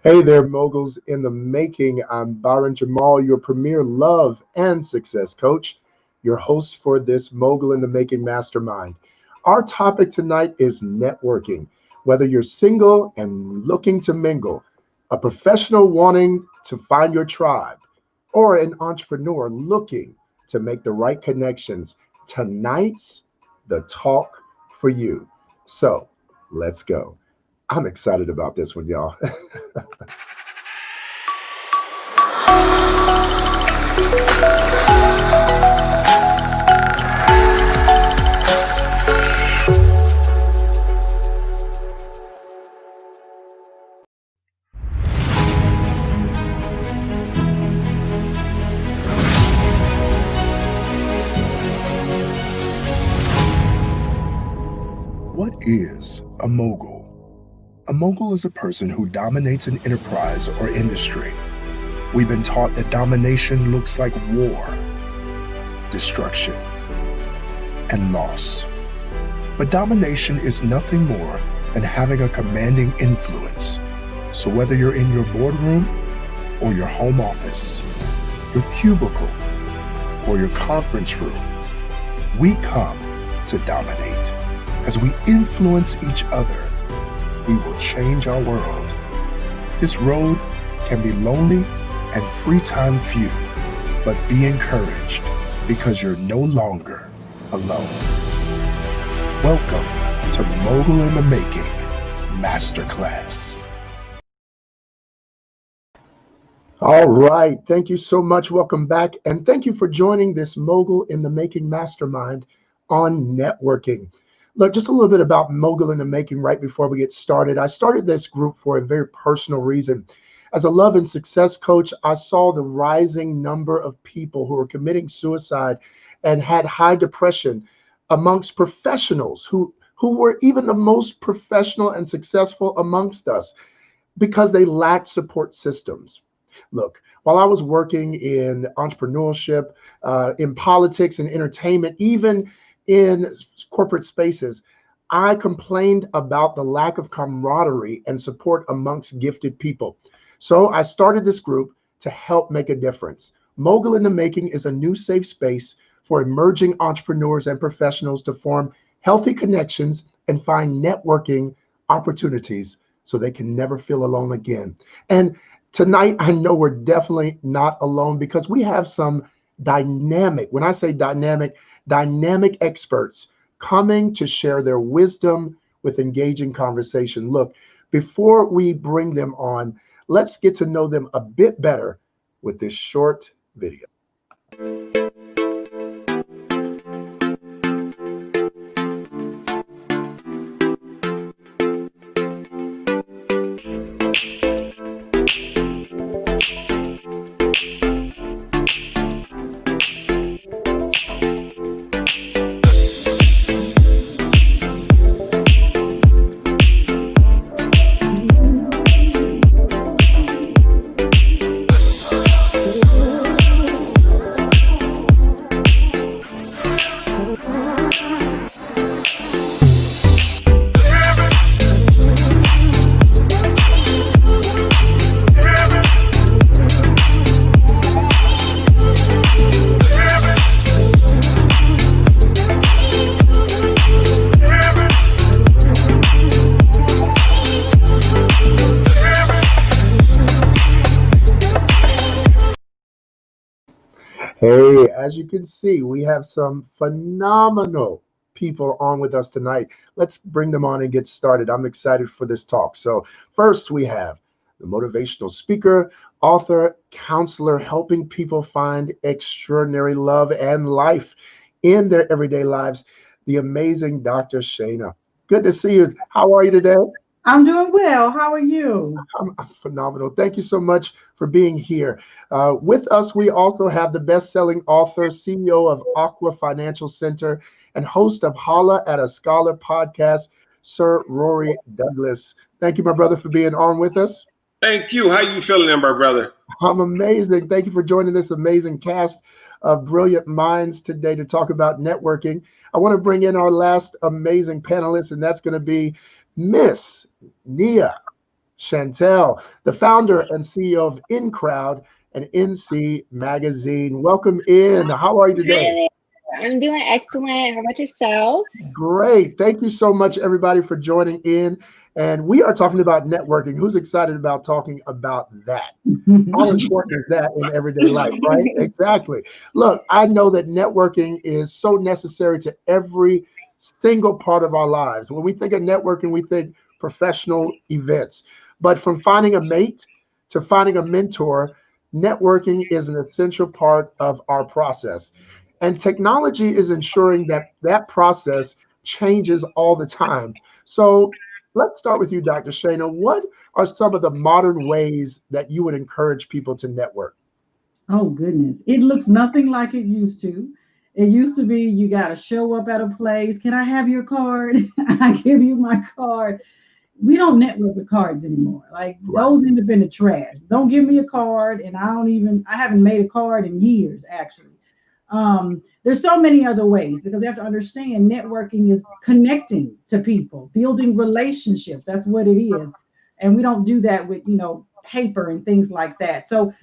Hey there, moguls in the making. I'm Byron Jamal, your premier love and success coach, your host for this Mogul in the Making Mastermind. Our topic tonight is networking. Whether you're single and looking to mingle, a professional wanting to find your tribe, or an entrepreneur looking to make the right connections, tonight's the talk for you. So let's go. I'm excited about this one, y'all. What is a mogul? A mogul is a person who dominates an enterprise or industry. We've been taught that domination looks like war, destruction, and loss. But domination is nothing more than having a commanding influence. So whether you're in your boardroom or your home office, your cubicle, or your conference room, we come to dominate. As we influence each other, we will change our world. This road can be lonely and free time few, but be encouraged because you're no longer alone. Welcome to Mogul in the Making Masterclass. All right, thank you so much. Welcome back, and thank you for joining this Mogul in the Making Mastermind on networking. Look, just a little bit about Mogul in the Making right before we get started. I started this group for a very personal reason. As a love and success coach, I saw the rising number of people who were committing suicide and had high depression amongst professionals who were even the most professional and successful amongst us because they lacked support systems. Look, while I was working in entrepreneurship, in politics and entertainment, even in corporate spaces, I complained about the lack of camaraderie and support amongst gifted people. So I started this group to help make a difference. Mogul in the Making is a new safe space for emerging entrepreneurs and professionals to form healthy connections and find networking opportunities so they can never feel alone again. And tonight, I know we're definitely not alone because we have some dynamic, when I say dynamic experts coming to share their wisdom with engaging conversation. Look, before we bring them on, let's get to know them a bit better with this short video. Hey, as you can see, we have some phenomenal people on with us tonight. Let's bring them on and get started. I'm excited for this talk. So first we have the motivational speaker, author, counselor, helping people find extraordinary love and life in their everyday lives, the amazing Dr. SHANA. Good to see you. How are you today? I'm doing well. How are you? I'm phenomenal. Thank you so much for being here. With us, we also have the best-selling author, CEO of Aqua Financial Center, and host of Holla at a Scholar podcast, Sir RORY Douglas. Thank you, my brother, for being on with us. Thank you. How you feeling, my brother? I'm amazing. Thank you for joining this amazing cast of brilliant minds today to talk about networking. I want to bring in our last amazing panelist, and that's going to be Miss Nia Chantel, the founder and CEO of InCrowd and NC Magazine. Welcome in. How are you today? Hi there. I'm doing excellent. How about yourself? Great. Thank you so much, everybody, for joining in. And we are talking about networking. Who's excited about talking about that? How important is that in everyday life, right? Exactly. Look, I know that networking is so necessary to every single part of our lives. When we think of networking, we think professional events. But from finding a mate to finding a mentor, networking is an essential part of our process. And technology is ensuring that that process changes all the time. So let's start with you, Dr. Shana. What are some of the modern ways that you would encourage people to network? Oh, goodness. It looks nothing like it used to. It used to be you got to show up at a place. Can I have your card? I give you my card. We don't network with cards anymore. Like those end up in the trash. Don't give me a card. And I haven't made a card in years, actually. There's so many other ways because you have to understand networking is connecting to people, building relationships. That's what it is. And we don't do that with, paper and things like that. So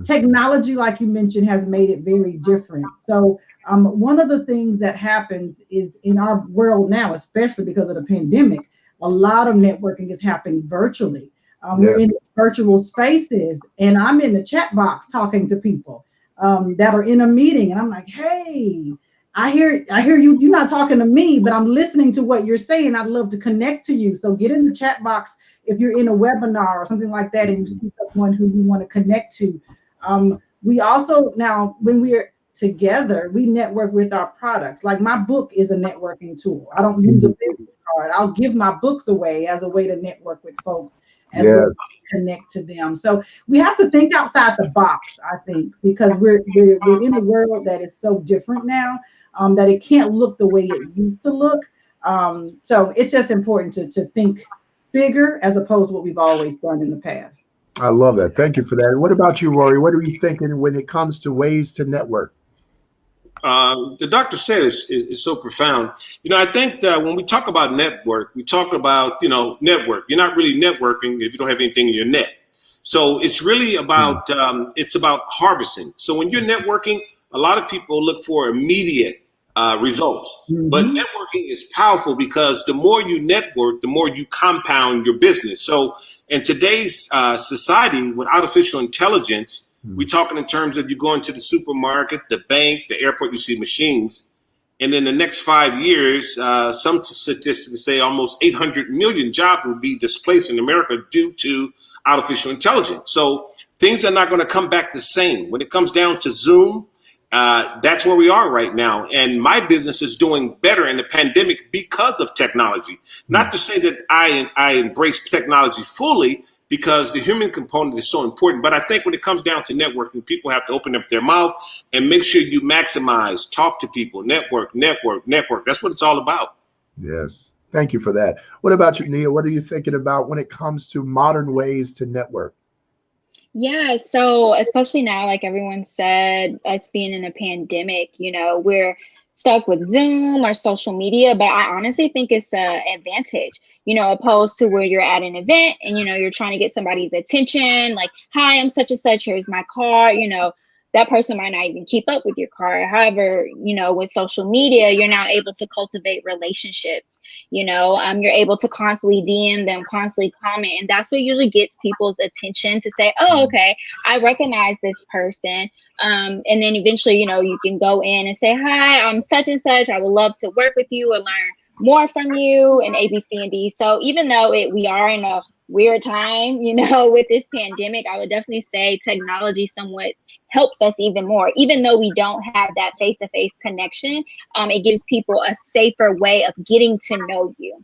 technology, like you mentioned, has made it very different. So one of the things that happens is in our world now, especially because of the pandemic, a lot of networking is happening virtually. We're in virtual spaces, and I'm in the chat box talking to people that are in a meeting, and I'm like, hey, I hear you. You're not talking to me, but I'm listening to what you're saying. I'd love to connect to you. So get in the chat box if you're in a webinar or something like that, and you see someone who you want to connect to. We also now, when we're together, we network with our products. Like my book is a networking tool. I don't use a business card. I'll give my books away as a way to network with folks, as well as connect to them. So we have to think outside the box, I think, because we're in a world that is so different now, that it can't look the way it used to look. So it's just important to think bigger as opposed to what we've always done in the past. I love that. Thank you for that. And what about you, Rory? What are you thinking when it comes to ways to network? The doctor said is so profound. I think that when we talk about network, we talk about, network. You're not really networking if you don't have anything in your net. So it's really about, it's about harvesting. So when you're networking, a lot of people look for immediate results. But networking is powerful because the more you network, the more you compound your business. So in today's society with artificial intelligence, we're talking in terms of you going to the supermarket, the bank, the airport, you see machines. And in the next 5 years, some statistics say almost 800 million jobs will be displaced in America due to artificial intelligence. So things are not going to come back the same. When it comes down to Zoom, that's where we are right now. And my business is doing better in the pandemic because of technology. Not to say that I embrace technology fully, because the human component is so important. But I think when it comes down to networking, people have to open up their mouth and make sure you maximize, talk to people, network. That's what it's all about. Yes. Thank you for that. What about you, Nia? What are you thinking about when it comes to modern ways to network? Yeah, so especially now, like everyone said, us being in a pandemic, we're stuck with Zoom or social media, but I honestly think it's an advantage, opposed to where you're at an event and, you're trying to get somebody's attention, like, hi, I'm such and such, here's my card, that person might not even keep up with your card. However, with social media, you're now able to cultivate relationships. You're able to constantly DM them, constantly comment. And that's what usually gets people's attention to say, oh, okay, I recognize this person. And then eventually, you can go in and say, hi, I'm such and such. I would love to work with you or learn more from you and A, B, C, and D. So even though we are in a weird time, with this pandemic, I would definitely say technology somewhat helps us even more. Even though we don't have that face-to-face connection, it gives people a safer way of getting to know you.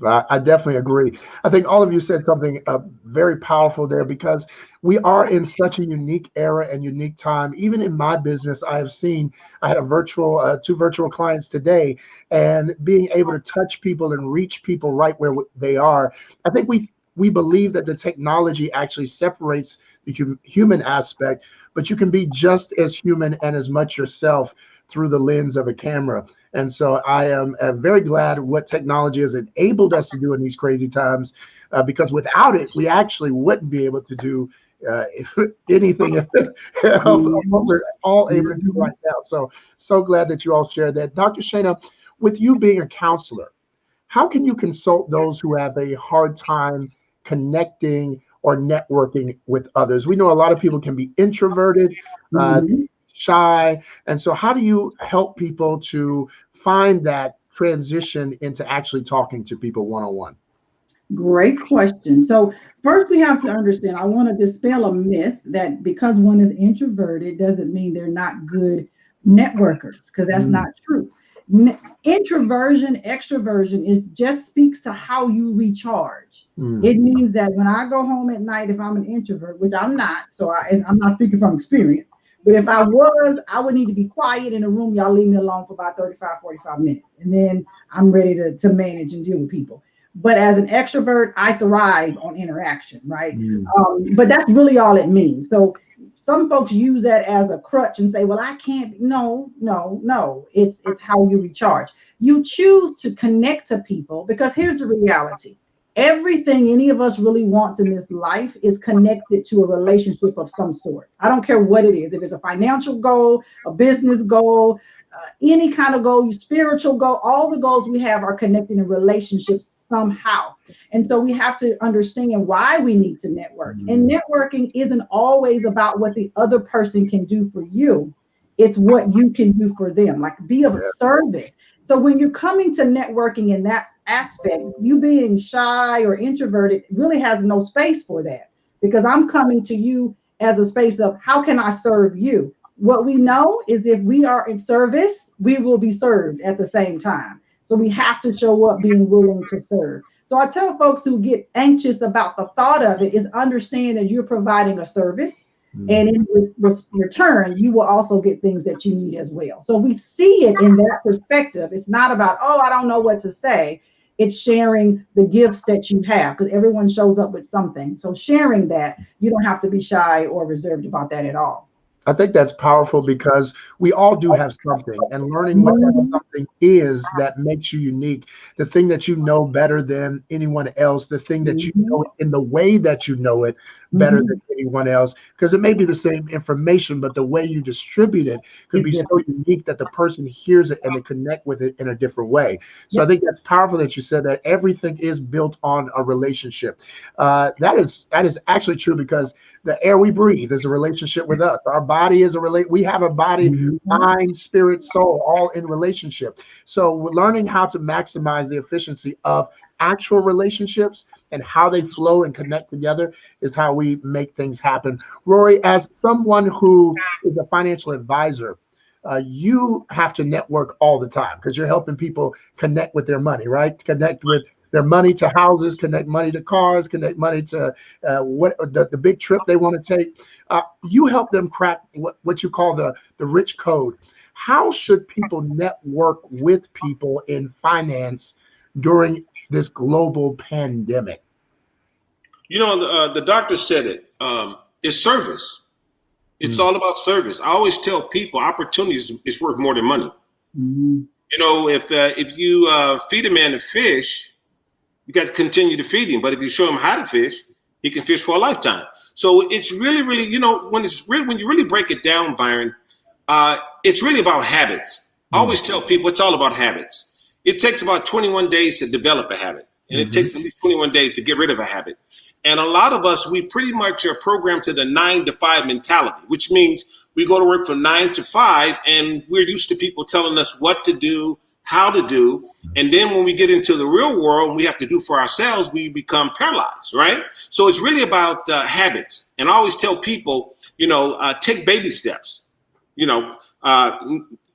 I definitely agree. I think all of you said something very powerful there, because we are in such a unique era and unique time. Even in my business, I have seen, I had two virtual clients today, and being able to touch people and reach people right where they are. I think we believe that the technology actually separates the human aspect, but you can be just as human and as much yourself through the lens of a camera. And so I am very glad what technology has enabled us to do in these crazy times, because without it, we actually wouldn't be able to do anything of what we're all able to do right now. So glad that you all shared that. Dr. Shana, with you being a counselor, how can you consult those who have a hard time connecting or networking with others? We know a lot of people can be introverted, shy. And so how do you help people to find that transition into actually talking to people one-on-one? Great question. So first we have to understand, I want to dispel a myth that because one is introverted doesn't mean they're not good networkers, because that's not true. Introversion, extroversion just speaks to how you recharge. It means that when I go home at night, if I'm an introvert, which I'm not, so I'm not speaking from experience, but if I was, I would need to be quiet in a room. Y'all leave me alone for about 35, 45 minutes. And then I'm ready to manage and deal with people. But as an extrovert, I thrive on interaction, right? But that's really all it means. So some folks use that as a crutch and say, well, I can't. No. It's how you recharge. You choose to connect to people because here's the reality. Everything any of us really wants in this life is connected to a relationship of some sort. I don't care what it is. If it's a financial goal, a business goal, any kind of goal, your spiritual goal, all the goals we have are connected in relationships somehow. And so we have to understand why we need to network. And networking isn't always about what the other person can do for you. It's what you can do for them, like be of service. So when you're coming to networking in that aspect, you being shy or introverted really has no space for that, because I'm coming to you as a space of how can I serve you? What we know is if we are in service, we will be served at the same time. So we have to show up being willing to serve. So I tell folks who get anxious about the thought of it is understand that you're providing a service. And in return, you will also get things that you need as well. So we see it in that perspective. It's not about, oh, I don't know what to say. It's sharing the gifts that you have, because everyone shows up with something. So sharing that, you don't have to be shy or reserved about that at all. I think that's powerful because we all do have something, and learning what that something is that makes you unique, the thing that you know better than anyone else, the thing that you know in the way that you know it better than anyone else, because it may be the same information, but the way you distribute it could be so unique that the person hears it and they connect with it in a different way. So I think that's powerful that you said that everything is built on a relationship. That is actually true, because the air we breathe is a relationship with us. Our body is we have a body, mind, spirit, soul, all in relationship. So we're learning how to maximize the efficiency of actual relationships and how they flow and connect together is how we make things happen. Rory, as someone who is a financial advisor, you have to network all the time because you're helping people connect with their money, right? Connect with their money to houses, connect money to cars, connect money to what the big trip they want to take. You help them crack what you call the rich code. How should people network with people in finance during this global pandemic? You know, the doctor said it. It's service. It's all about service. I always tell people opportunities is worth more than money. You know, if you feed a man a fish, you got to continue to feed him. But if you show him how to fish, he can fish for a lifetime. So it's really, really, you know, when you really break it down, Byron, it's really about habits. I always tell people it's all about habits. It takes about 21 days to develop a habit, and it takes at least 21 days to get rid of a habit. And a lot of us, we pretty much are programmed to the 9 to 5 mentality, which means we go to work from 9 to 5, and we're used to people telling us what to do, how to do. And then when we get into the real world and we have to do for ourselves, we become paralyzed, right? So it's really about habits. And I always tell people, you know, take baby steps, you know,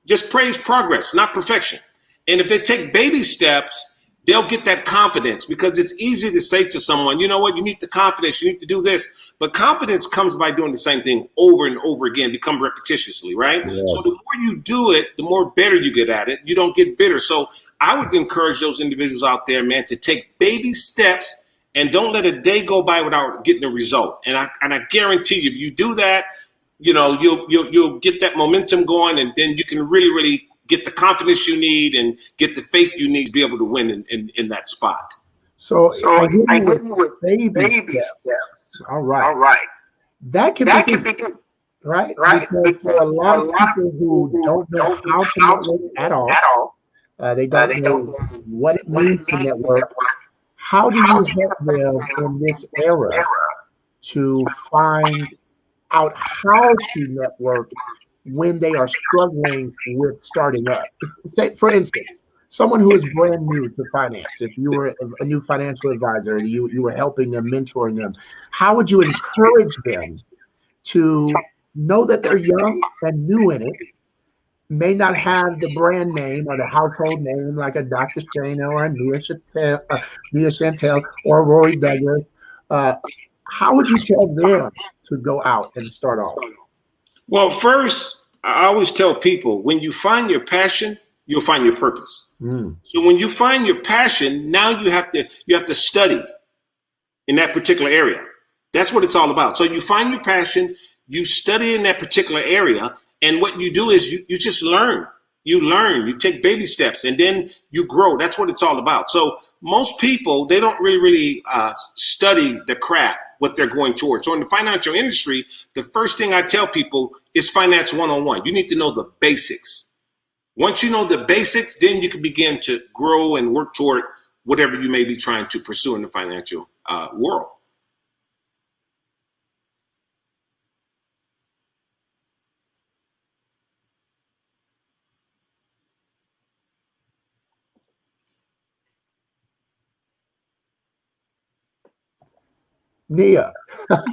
just praise progress, not perfection. And if they take baby steps, they'll get that confidence, because it's easy to say to someone, you know what, you need the confidence, you need to do this. But confidence comes by doing the same thing over and over again, become repetitiously, right? Yeah. So the more you do it, the more better you get at it. You don't get bitter. So I would encourage those individuals out there, man, to take baby steps and don't let a day go by without getting a result. And I guarantee you, if you do that, you know, you'll get that momentum going, and then you can really, really get the confidence you need and get the faith you need to be able to win in that spot. So I hear you with baby steps. All right. That can be good, right? Because for a lot of people who don't know how to network at all, they don't know what it means to network. How do you help them in this era to find out how to network when they are struggling with starting up? Say, for instance, someone who is brand new to finance, if you were a new financial advisor and you were helping them, mentoring them, how would you encourage them to know that they're young and new in it, may not have the brand name or the household name like a Dr. Shana or a Nia Chantel or Rory Douglas? How would you tell them to go out and start off? Well, first, I always tell people, when you find your passion, you'll find your purpose. So when you find your passion, now you have to study in that particular area. That's what it's all about. So you find your passion, you study in that particular area, and what you do is you just learn. You take baby steps, and then you grow. That's what it's all about. So most people, they don't really study the craft, what they're going towards. So in the financial industry, the first thing I tell people is finance 101. You need to know the basics. Once you know the basics, then you can begin to grow and work toward whatever you may be trying to pursue in the financial world. Nia. I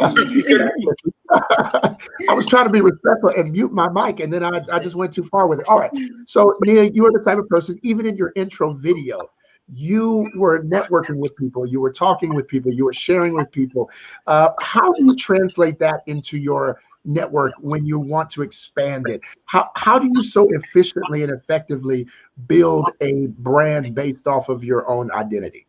was trying to be respectful and mute my mic, and then I just went too far with it. All right. So, Nia, you are the type of person, even in your intro video, you were networking with people, you were talking with people, you were sharing with people. How do you translate that into your network when you want to expand it? How do you so efficiently and effectively build a brand based off of your own identity?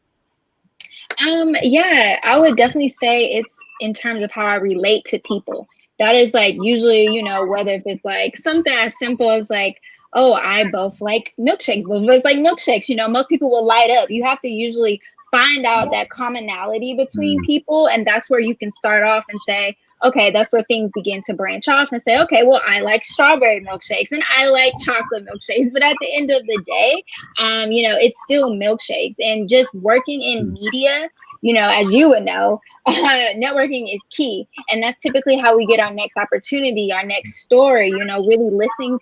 Yeah, I would definitely say it's in terms of how I relate to people. That is like usually, whether if it's like something as simple as like, oh, I both like milkshakes. Both of us like milkshakes. Most people will light up. You have to usually find out that commonality between people. And that's where you can start off and say, okay, that's where things begin to branch off and say, okay, well, I like strawberry milkshakes and I like chocolate milkshakes. But at the end of the day, it's still milkshakes. And just working in media, as you would know, networking is key. And that's typically how we get our next opportunity, our next story, really listening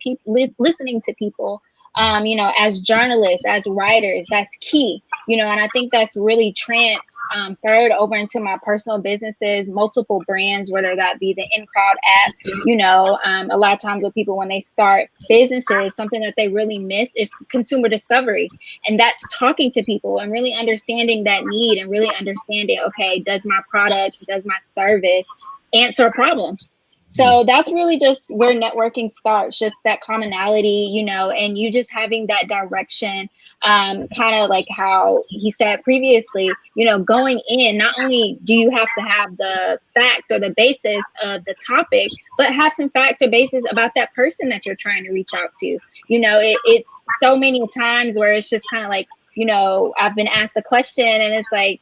to people. As journalists, as writers, that's key, and I think that's really transferred over into my personal businesses, multiple brands, whether that be the InCrowd app. A lot of times with people when they start businesses, something that they really miss is consumer discovery. And that's talking to people and really understanding that need and really understanding, okay, does my product, does my service answer a problem? So that's really just where networking starts, just that commonality, and you just having that direction, kind of like how he said previously, going in, not only do you have to have the facts or the basis of the topic, but have some facts or basis about that person that you're trying to reach out to. It's so many times where it's just kind of like, I've been asked a question and it's like,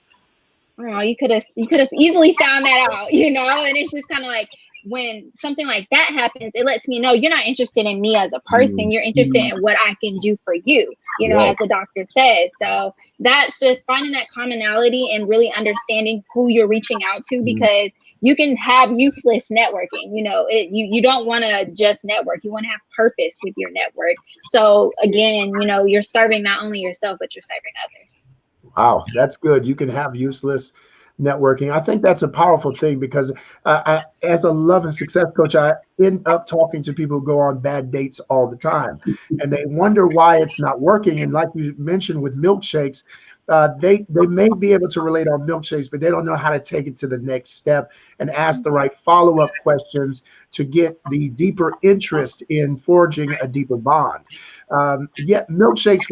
oh, you could have easily found that out, and it's just kind of like, when something like that happens, it lets me know you're not interested in me as a person. You're interested in what I can do for you, as the doctor says. So that's just finding that commonality and really understanding who you're reaching out to, because you can have useless networking. You don't want to just network. You want to have purpose with your network. So again, you're serving not only yourself, but you're serving others. Wow, that's good. You can have useless networking. I think that's a powerful thing, because as a love and success coach, I end up talking to people who go on bad dates all the time, and they wonder why it's not working. And like you mentioned with milkshakes, they may be able to relate on milkshakes, but they don't know how to take it to the next step and ask the right follow-up questions to get the deeper interest in forging a deeper bond. Yet milkshakes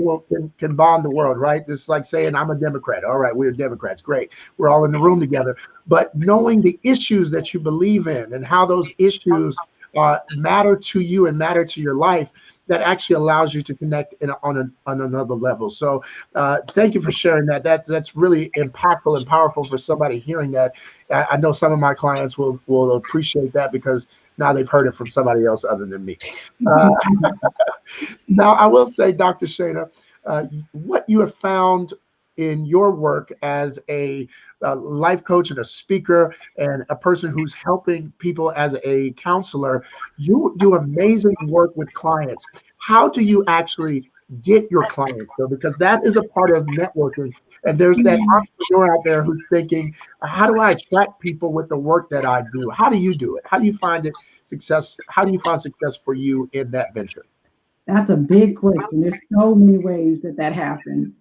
can bond the world, right? Just like saying I'm a Democrat. All right, we're Democrats. Great. We're all in the room together. But knowing the issues that you believe in and how those issues matter to you and matter to your life, that actually allows you to connect on another level. So thank you for sharing that. That's really impactful and powerful for somebody hearing that. I know some of my clients will appreciate that because now they've heard it from somebody else other than me. Now, I will say, Dr. Shana, what you have found in your work as a life coach and a speaker and a person who's helping people as a counselor, you do amazing work with clients. How do you actually get your clients though? Because that is a part of networking. And there's that entrepreneur out there who's thinking, how do I attract people with the work that I do? How do you do it? How do you find it success? How do you find success for you in that venture? That's a big question. There's so many ways that happens.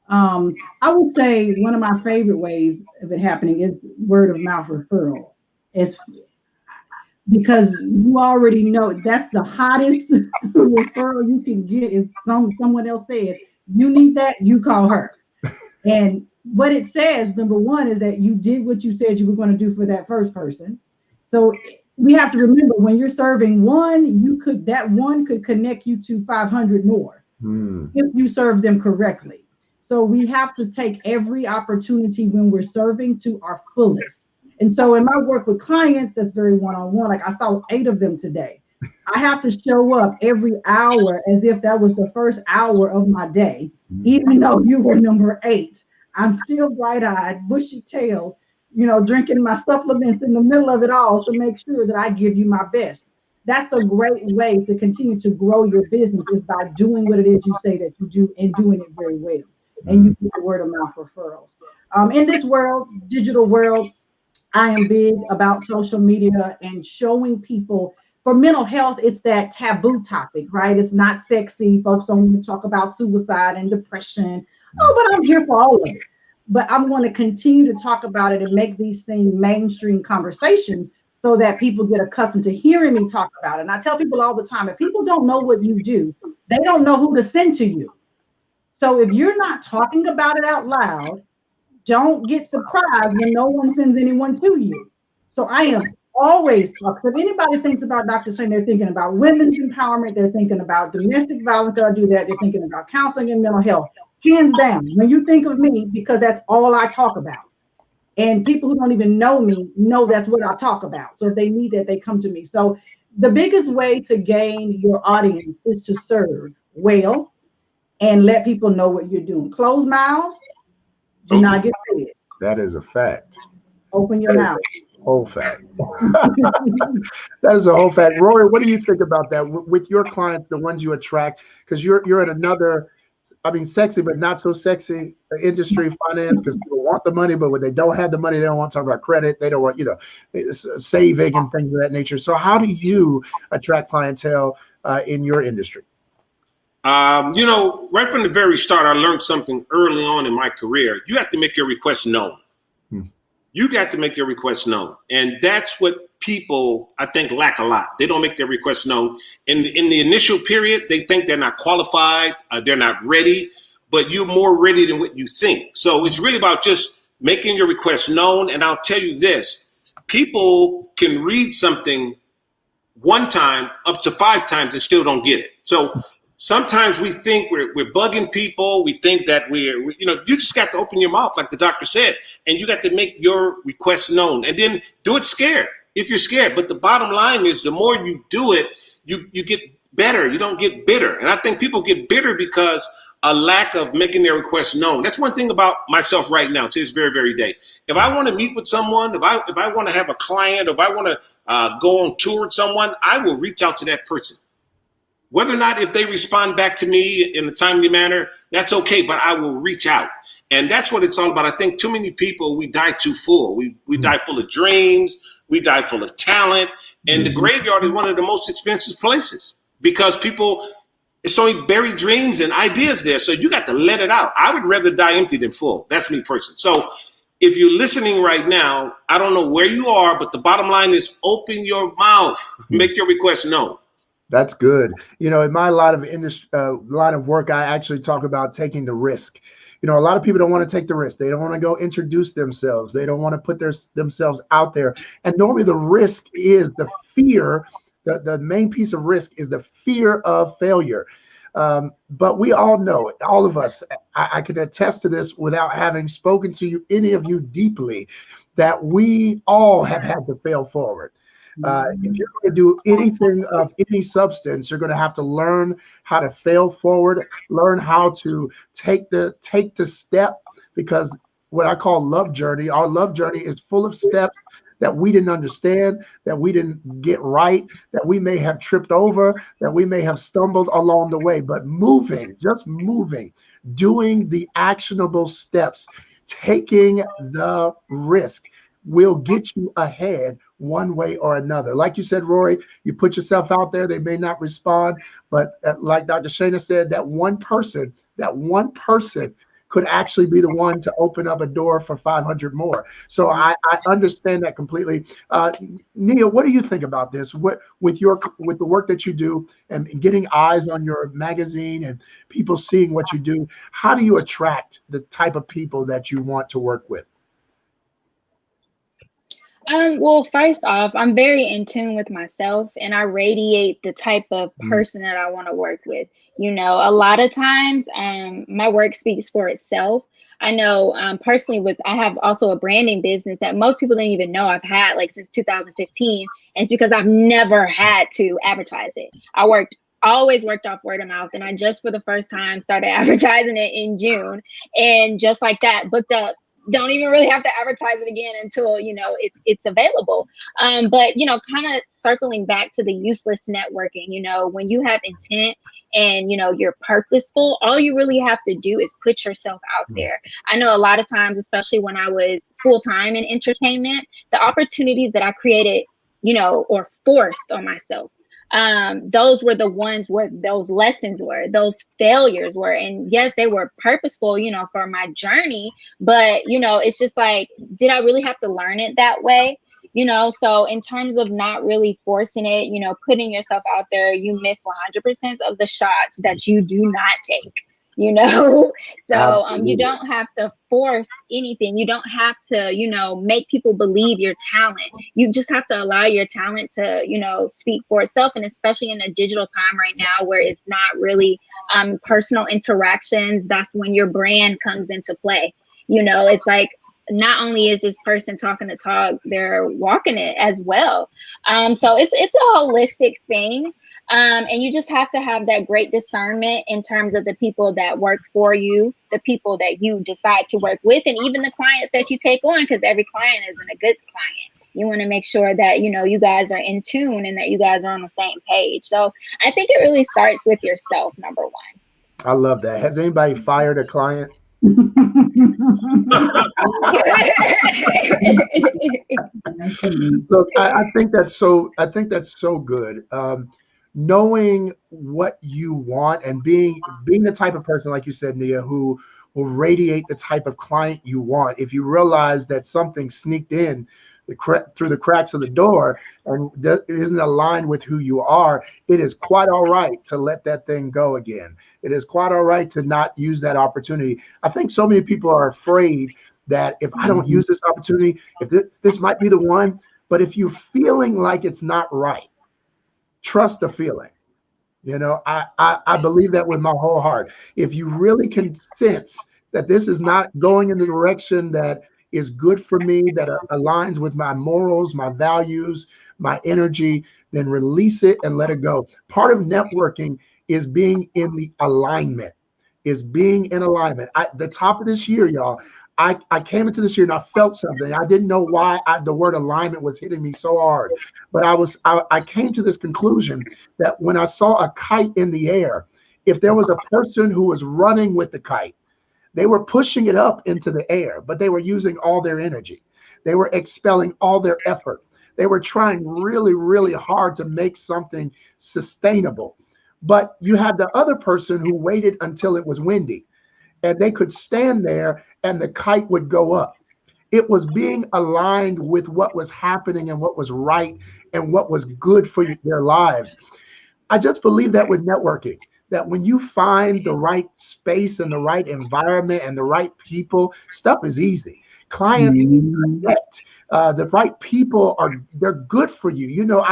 I would say one of my favorite ways of it happening is word of mouth referral. It's because you already know that's the hottest referral you can get is someone else said, you need that, you call her. And what it says, number one, is that you did what you said you were going to do for that first person. So we have to remember when you're serving one, that one could connect you to 500 more if you serve them correctly. So we have to take every opportunity when we're serving to our fullest. And so in my work with clients, that's very one-on-one. Like I saw 8 of them today. I have to show up every hour as if that was the first hour of my day, even though you were number 8. I'm still bright-eyed, bushy-tailed, drinking my supplements in the middle of it all to make sure that I give you my best. That's a great way to continue to grow your business is by doing what it is you say that you do and doing it very well. And you get the word of mouth referrals. In this world, digital world, I am big about social media and showing people for mental health, it's that taboo topic, right? It's not sexy. Folks don't even talk about suicide and depression. Oh, but I'm here for all of it. But I'm going to continue to talk about it and make these things mainstream conversations so that people get accustomed to hearing me talk about it. And I tell people all the time, if people don't know what you do, they don't know who to send to you. So if you're not talking about it out loud, don't get surprised when no one sends anyone to you. So I am always talking. So if anybody thinks about Dr. Shane, they're thinking about women's empowerment, they're thinking about domestic violence, they'll do that, they're thinking about counseling and mental health. Hands down, when you think of me, because that's all I talk about. And people who don't even know me know that's what I talk about. So if they need that, they come to me. So the biggest way to gain your audience is to serve well and let people know what you're doing. Closed mouths do not get fed. That is a fact. Open your mouth. Whole fact. That is a whole fact. Rory, what do you think about that with your clients, the ones you attract? Because you're in another, sexy but not so sexy industry, finance, because people want the money, but when they don't have the money, they don't want to talk about credit. They don't want, saving and things of that nature. So how do you attract clientele in your industry? Right from the very start, I learned something early on in my career. You have to make your request known. You got to make your request known. And that's what people, I think, lack a lot. They don't make their requests known. In the initial period, they think they're not qualified, they're not ready, but you're more ready than what you think. So it's really about just making your request known. And I'll tell you this, people can read something one time up to 5 times and still don't get it. So sometimes we think we're bugging people. We think that you just got to open your mouth, like the doctor said, and you got to make your request known and then do it scared if you're scared. But the bottom line is the more you do it, you get better. You don't get bitter. And I think people get bitter because a lack of making their request known. That's one thing about myself right now to this very, very day. If I want to meet with someone, if I want to have a client, if I want to go on tour with someone, I will reach out to that person. Whether or not if they respond back to me in a timely manner, that's okay, but I will reach out. And that's what it's all about. I think too many people, we die too full. We die full of dreams. We die full of talent. And the graveyard is one of the most expensive places because it's only buried dreams and ideas there. So you got to let it out. I would rather die empty than full. That's me personally. So if you're listening right now, I don't know where you are, but the bottom line is open your mouth, make your request known. That's good. In my line of work, I actually talk about taking the risk. A lot of people don't want to take the risk. They don't want to go introduce themselves. They don't want to put themselves out there. And normally the risk is the fear The main piece of risk is the fear of failure. But we all know it, all of us, I can attest to this without having spoken to you, any of you deeply, that we all have had to fail forward. If you're going to do anything of any substance, you're going to have to learn how to fail forward, learn how to take the step, because what I call love journey, our love journey is full of steps that we didn't understand, that we didn't get right, that we may have tripped over, that we may have stumbled along the way. But moving, just moving, doing the actionable steps, taking the risk will get you ahead one way or another. Like you said, Rory, you put yourself out there, they may not respond, but like Dr. Shana said, that one person could actually be the one to open up a door for 500 more. So I understand that completely. Nia, what do you think about this? What with the work that you do and getting eyes on your magazine and people seeing what you do, how do you attract the type of people that you want to work with? Well, first off, I'm very in tune with myself and I radiate the type of person that I want to work with. You know, a lot of times my work speaks for itself. I know personally I have also a branding business that most people didn't even know I've had like since 2015. And it's because I've never had to advertise it. Always worked off word of mouth. And I just for the first time started advertising it in June. And just like that, booked up. Don't even really have to advertise it again until, you know, it's available. But, you know, kind of circling back to the useless networking, you know, when you have intent and, you know, you're purposeful, all you really have to do is put yourself out there. I know a lot of times, especially when I was full-time in entertainment, the opportunities that I created, you know, or forced on myself, those were the ones where those lessons were, those failures were. And yes, they were purposeful, you know, for my journey. But, you know, it's just like, did I really have to learn it that way? You know, so in terms of not really forcing it, you know, putting yourself out there, you miss 100% of the shots that you do not take. You know, so you don't have to force anything. You don't have to, you know, make people believe your talent. You just have to allow your talent to, you know, speak for itself. And especially in a digital time right now where it's not really personal interactions, that's when your brand comes into play. You know, it's like, not only is this person talking the talk, they're walking it as well. So it's a holistic thing. And you just have to have that great discernment in terms of the people that work for you, the people that you decide to work with, and even the clients that you take on, because every client isn't a good client. You want to make sure that, you know, you guys are in tune and that you guys are on the same page. So I think it really starts with yourself, number one. I love that. Has anybody fired a client? Look, I think that's so good. Knowing what you want and being the type of person, like you said, Nia, who will radiate the type of client you want. If you realize that something sneaked in through the cracks of the door and isn't aligned with who you are, it is quite all right to let that thing go again. It is quite all right to not use that opportunity. I think so many people are afraid that if I don't use this opportunity, if this might be the one, but if you're feeling like it's not right, trust the feeling. You know, I believe that with my whole heart. If you really can sense that this is not going in the direction that is good for me, that aligns with my morals, my values, my energy, then release it and let it go. Part of networking is being in the alignment, The top of this year, y'all, I came into this year and I felt something. I didn't know why the word alignment was hitting me so hard, but I came to this conclusion that when I saw a kite in the air, if there was a person who was running with the kite, they were pushing it up into the air, but they were using all their energy. They were expelling all their effort. They were trying really, really hard to make something sustainable. But you had the other person who waited until it was windy, and they could stand there and the kite would go up. It was being aligned with what was happening and what was right and what was good for their lives. I just believe that with networking, that when you find the right space and the right environment and the right people, stuff is easy. Clients Mhm. connect. The right people they're good for you. You know,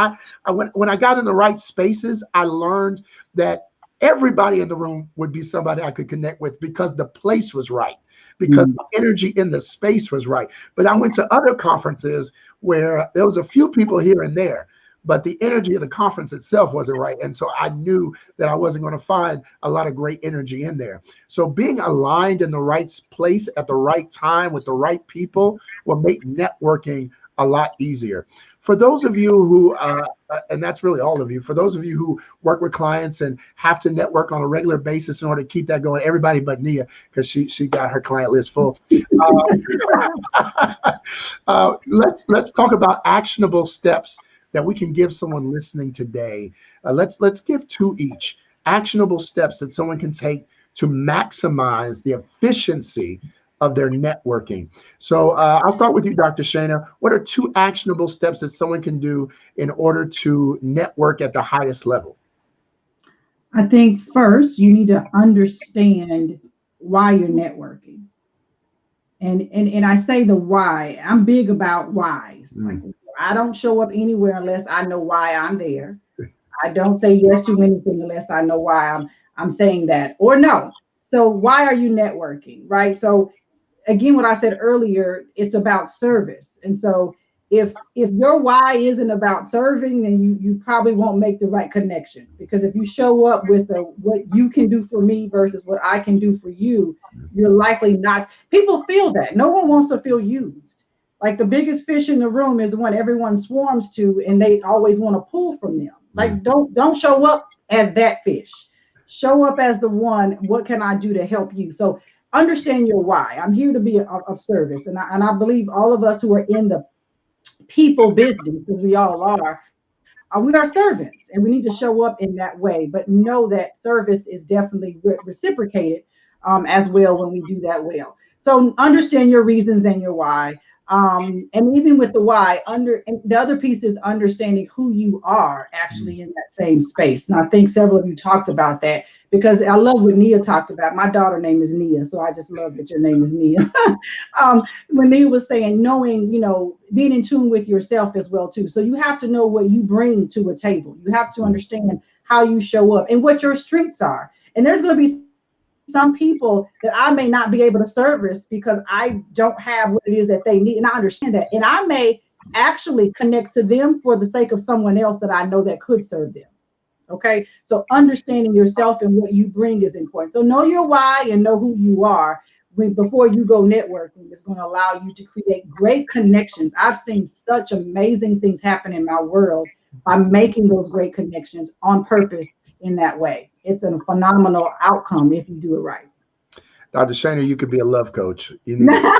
when I got in the right spaces, I learned that everybody in the room would be somebody I could connect with because the place was right, because Mhm. the energy in the space was right. But I went to other conferences where there was a few people here and there, but the energy of the conference itself wasn't right. And so I knew that I wasn't going to find a lot of great energy in there. So being aligned in the right place at the right time with the right people will make networking a lot easier. For those of you who, and that's really all of you, for those of you who work with clients and have to network on a regular basis in order to keep that going, everybody but Nia, because she got her client list full. Let's talk about actionable steps that we can give someone listening today. Let's give two each. Actionable steps that someone can take to maximize the efficiency of their networking. So I'll start with you, Dr. Shana. What are two actionable steps that someone can do in order to network at the highest level? I think first you need to understand why you're networking. And I say the why. I'm big about whys. Like, I don't show up anywhere unless I know why I'm there. I don't say yes to anything unless I know why I'm saying that or no. So why are you networking, right? So again, what I said earlier, it's about service. And so if your why isn't about serving, then you probably won't make the right connection. Because if you show up with what you can do for me versus what I can do for you, you're likely not. People feel that. No one wants to feel used. Like the biggest fish in the room is the one everyone swarms to, and they always want to pull from them. Like don't show up as that fish. Show up as the one. What can I do to help you? So understand your why. I'm here to be of service. And I believe all of us who are in the people business, because we all are, we are servants and we need to show up in that way. But know that service is definitely reciprocated as well when we do that well. So understand your reasons and your why. And even with the why, and the other piece is understanding who you are actually in that same space. And I think several of you talked about that because I love what Nia talked about. My daughter name is Nia, so I just love that your name is Nia. When Nia was saying knowing, being in tune with yourself as well too. So you have to know what you bring to a table. You have to understand how you show up and what your strengths are. And there's going to be some people that I may not be able to service because I don't have what it is that they need. And I understand that. And I may actually connect to them for the sake of someone else that I know that could serve them. Okay. So understanding yourself and what you bring is important. So know your why and know who you are before you go networking. It's going to allow you to create great connections. I've seen such amazing things happen in my world by making those great connections on purpose in that way. It's a phenomenal outcome if you do it right. Dr. Shana, you could be a love coach. You need I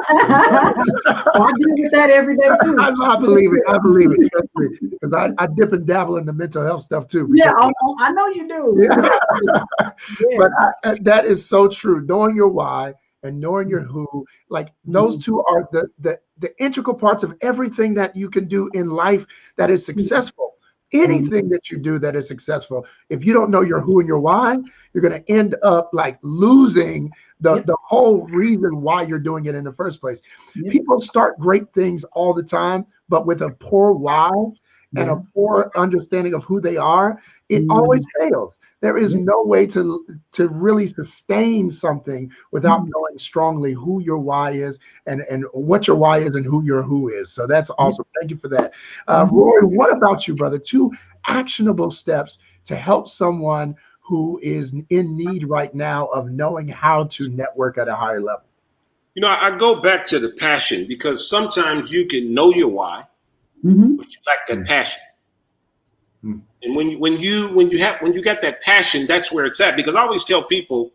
deal with that every day too. I believe it. I believe it. Trust me, because I dip and dabble in the mental health stuff too. Yeah, I know you do. Yeah. But that is so true. Knowing your why and knowing your who, like those two are the integral parts of everything that you can do in life that is successful. Anything that you do that is successful, if you don't know your who and your why, you're going to end up like losing the whole reason why you're doing it in the first place. People start great things all the time, but with a poor why and a poor understanding of who they are, it always fails. There is no way to really sustain something without knowing strongly who your why is and what your why is and who your who is. So that's awesome. Thank you for that. Rory, what about you, brother? Two actionable steps to help someone who is in need right now of knowing how to network at a higher level. I go back to the passion because sometimes you can know your why, but you lack that passion. And when you got that passion, that's where it's at. Because I always tell people,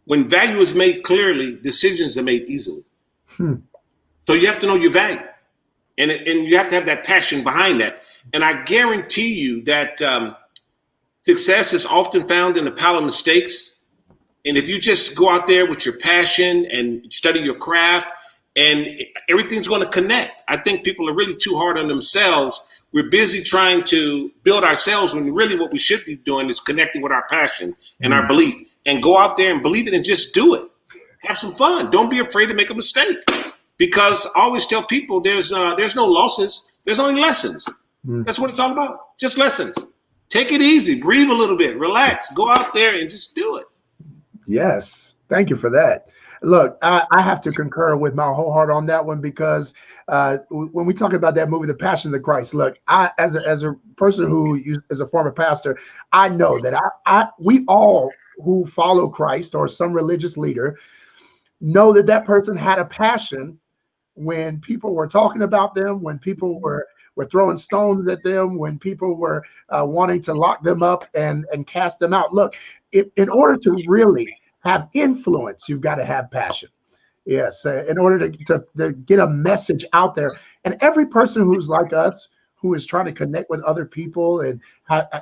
when value is made clearly, decisions are made easily. So you have to know your value, and you have to have that passion behind that. And I guarantee you that success is often found in the pile of mistakes. And if you just go out there with your passion and study your craft, and everything's going to connect. I think people are really too hard on themselves. We're busy trying to build ourselves when really what we should be doing is connecting with our passion and our belief, and go out there and believe it and just do it. Have some fun. Don't be afraid to make a mistake. because I always tell people there's no losses, there's only lessons. That's what it's all about, just lessons. Take it easy, breathe a little bit, relax, go out there and just do it. Yes, thank you for that. Look, I have to concur with my whole heart on that one, because when we talk about that movie, The Passion of the Christ, look, I as a person who is a former pastor, I know that we all who follow Christ or some religious leader know that that person had a passion when people were talking about them, when people were throwing stones at them, when people were wanting to lock them up and cast them out. Look, in order to really have influence, you've got to have passion. Yes, in order to get a message out there. And every person who's like us, who is trying to connect with other people and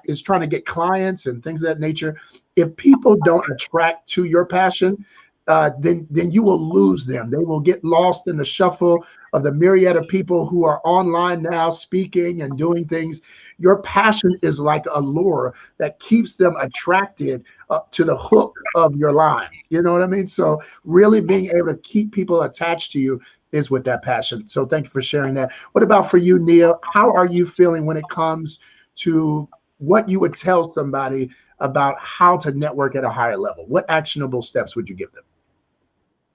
is trying to get clients and things of that nature, if people don't attract to your passion, then you will lose them. They will get lost in the shuffle of the myriad of people who are online now speaking and doing things. Your passion is like a lure that keeps them attracted to the hook of your line. You know what I mean? So really being able to keep people attached to you is with that passion. So thank you for sharing that. What about for you, Nia? How are you feeling when it comes to what you would tell somebody about how to network at a higher level? What actionable steps would you give them?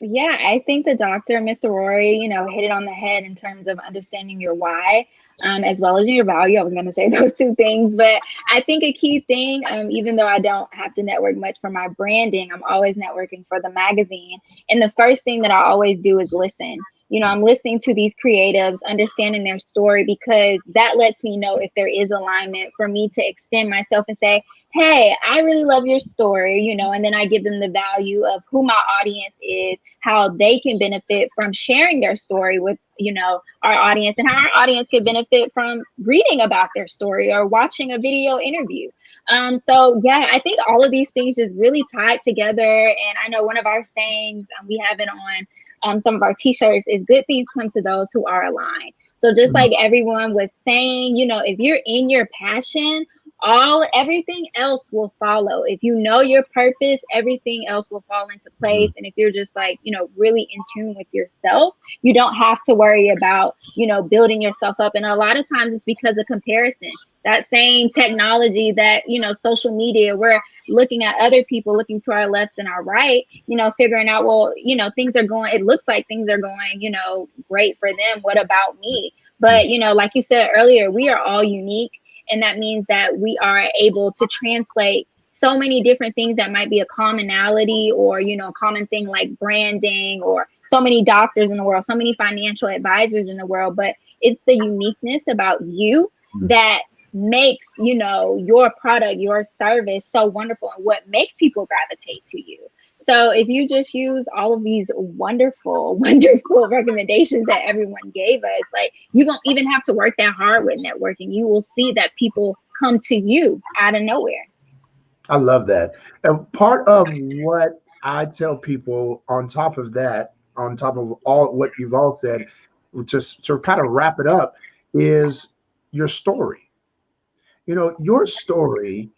Yeah, I think the doctor, Mr. Rory, hit it on the head in terms of understanding your why, as well as your value. I was going to say those two things, but I think a key thing, even though I don't have to network much for my branding, I'm always networking for the magazine. And the first thing that I always do is listen. I'm listening to these creatives, understanding their story, because that lets me know if there is alignment for me to extend myself and say, hey, I really love your story, and then I give them the value of who my audience is, how they can benefit from sharing their story with, our audience, and how our audience can benefit from reading about their story or watching a video interview. So yeah, I think all of these things just really tied together. And I know one of our sayings, we have it on some of our t-shirts, is good things come to those who are aligned. So just like everyone was saying, if you're in your passion, everything else will follow. If you know your purpose, everything else will fall into place. And if you're just really in tune with yourself, you don't have to worry about, building yourself up. And a lot of times it's because of comparison. That same technology that, social media, we're looking at other people, looking to our left and our right, figuring out, well, it looks like things are going, great for them. What about me? But, like you said earlier, we are all unique. And that means that we are able to translate so many different things that might be a commonality or, a common thing like branding, or so many doctors in the world, so many financial advisors in the world. But it's the uniqueness about you that makes, your product, your service so wonderful, and what makes people gravitate to you. So if you just use all of these wonderful, wonderful recommendations that everyone gave us, you don't even have to work that hard with networking. You will see that people come to you out of nowhere. I love that. And part of what I tell people on top of all what you've all said, just to kind of wrap it up, is your story. Your story,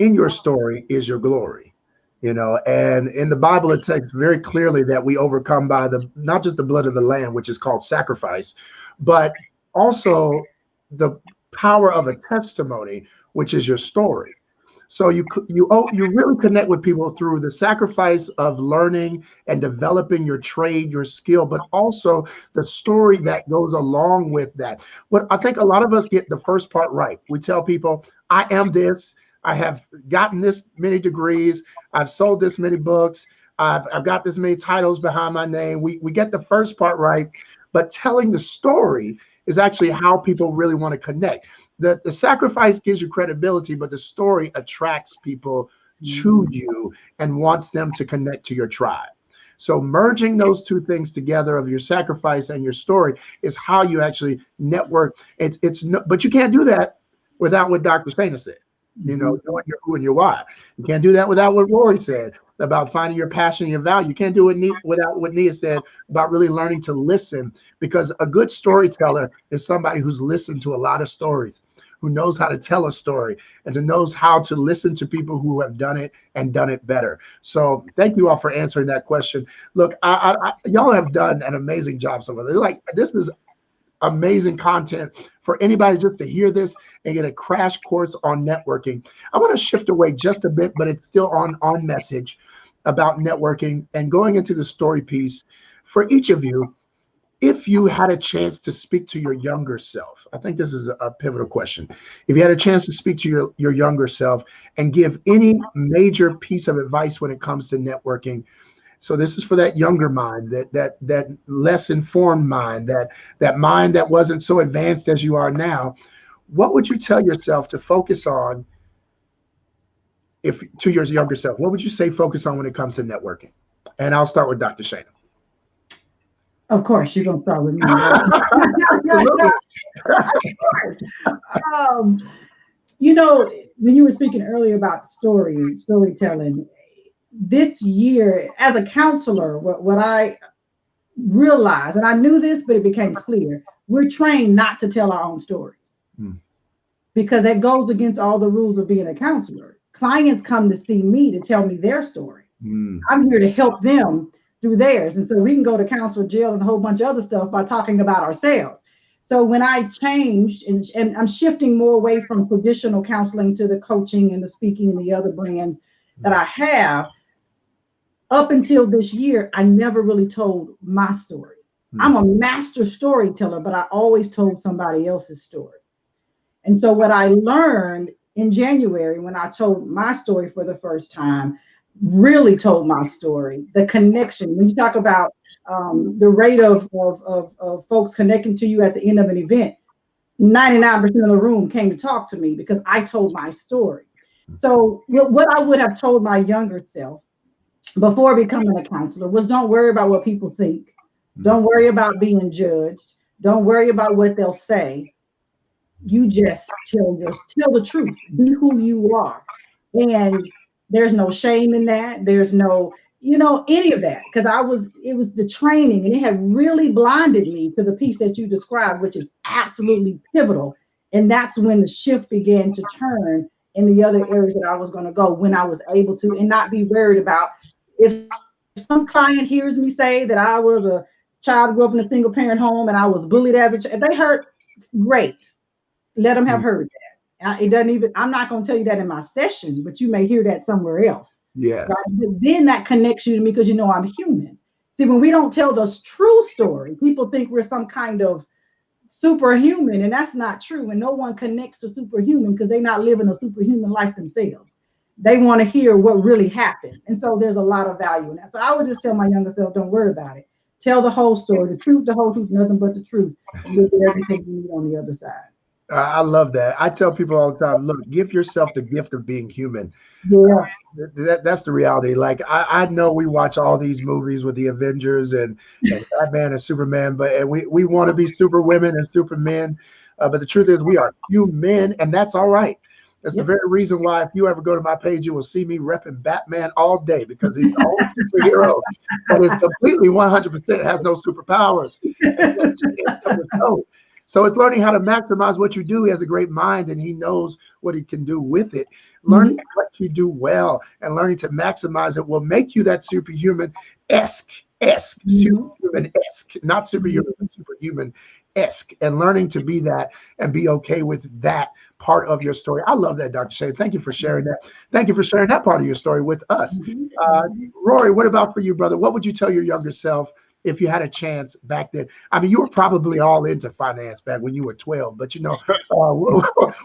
in your story is your glory. And in the Bible, it says very clearly that we overcome by not just the blood of the Lamb, which is called sacrifice, but also the power of a testimony, which is your story. So you really connect with people through the sacrifice of learning and developing your trade, your skill, but also the story that goes along with that. What I think a lot of us get the first part right. We tell people, I am this. I have gotten this many degrees. I've sold this many books. I've got this many titles behind my name. We get the first part right, but telling the story is actually how people really want to connect. The sacrifice gives you credibility, but the story attracts people to you and wants them to connect to your tribe. So merging those two things together, of your sacrifice and your story, is how you actually network. But you can't do that without what Dr. Shana said. knowing your who and your why. You can't do that without what Rory said about finding your passion and your value. You can't do it without what Nia said about really learning to listen, because a good storyteller is somebody who's listened to a lot of stories, who knows how to tell a story, and who knows how to listen to people who have done it and done it better. So thank you all for answering that question. Look, y'all have done an amazing job so far. Like, this is amazing content for anybody just to hear this and get a crash course on networking. I want to shift away just a bit, but it's still on message about networking and going into the story piece. For each of you, if you had a chance to speak to your younger self, I think this is a pivotal question. If you had a chance to speak to your younger self and give any major piece of advice when it comes to networking, so this is for that younger mind, that less informed mind, that mind that wasn't so advanced as you are now, what would you tell yourself to focus on? If to your younger self, what would you say focus on when it comes to networking? And I'll start with Dr. Shana. Of course, you're gonna start with me. When you were speaking earlier about storytelling, this year as a counselor, what I realized, and I knew this, but it became clear, we're trained not to tell our own stories because that goes against all the rules of being a counselor. Clients come to see me to tell me their story. I'm here to help them through theirs. And so we can go to counselor jail and a whole bunch of other stuff by talking about ourselves. So when I changed and I'm shifting more away from traditional counseling to the coaching and the speaking and the other brands that I have, up until this year, I never really told my story. I'm a master storyteller, but I always told somebody else's story. And so what I learned in January, when I told my story for the first time, really told my story, the connection. When you talk about the rate of folks connecting to you at the end of an event, 99% of the room came to talk to me because I told my story. So what I would have told my younger self before becoming a counselor was, don't worry about what people think. Don't worry about being judged. Don't worry about what they'll say. You just tell the truth. Be who you are. And there's no shame in that. There's no, any of that. Because it was the training, and it had really blinded me to the piece that you described, which is absolutely pivotal. And that's when the shift began to turn in the other areas that I was going to go, when I was able to, and not be worried about if some client hears me say that I was a child, grew up in a single parent home and I was bullied as a child. If they heard, great. Let them have heard that. It doesn't even, I'm not going to tell you that in my session, but you may hear that somewhere else. Yes. Right? But then that connects you to me because I'm human. See, when we don't tell the true story, people think we're some kind of superhuman, and that's not true. And no one connects to superhuman because they're not living a superhuman life themselves. They want to hear what really happened. And so there's a lot of value in that. So I would just tell my younger self, don't worry about it. Tell the whole story, the truth, the whole truth, nothing but the truth. And you'll get everything you need on the other side. I love that. I tell people all the time, look, give yourself the gift of being human. Yeah. That's the reality. Like, I know we watch all these movies with the Avengers and Batman and Superman, but we want to be super women and supermen. But the truth is we are human, and that's all right. That's the very reason why if you ever go to my page, you will see me repping Batman all day, because he's the only superhero that is completely 100% has no superpowers. So it's learning how to maximize what you do. He has a great mind and he knows what he can do with it. Learning what you do well and learning to maximize it will make you that superhuman-esque, superhuman-esque, not superhuman, but superhuman-esque, and learning to be that and be okay with that part of your story. I love that, Dr. Shane. Thank you for sharing that. Thank you for sharing that part of your story with us. Rory, what about for you, brother? What would you tell your younger self if you had a chance back then? I mean, you were probably all into finance back when you were 12, but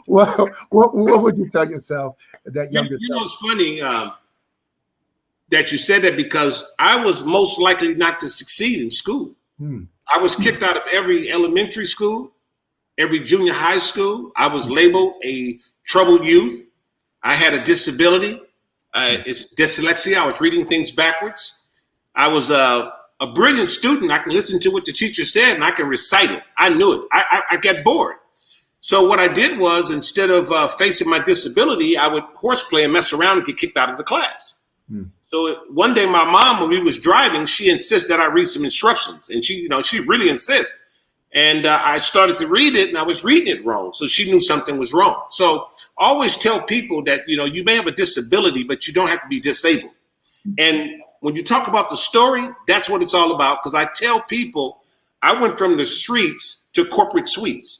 what would you tell yourself that younger self? It's funny that you said that, because I was most likely not to succeed in school. I was kicked out of every elementary school, every junior high school. I was labeled a troubled youth. I had a disability. It's dyslexia. I was reading things backwards. I was a brilliant student. I can listen to what the teacher said and I can recite it. I knew it. I get bored. So what I did was, instead of facing my disability, I would horseplay and mess around and get kicked out of the class. So one day my mom, when we was driving, she insists that I read some instructions, and she really insists. And I started to read it, and I was reading it wrong. So she knew something was wrong. So I always tell people that, you may have a disability, but you don't have to be disabled. And when you talk about the story, that's what it's all about. Because I tell people I went from the streets to corporate suites.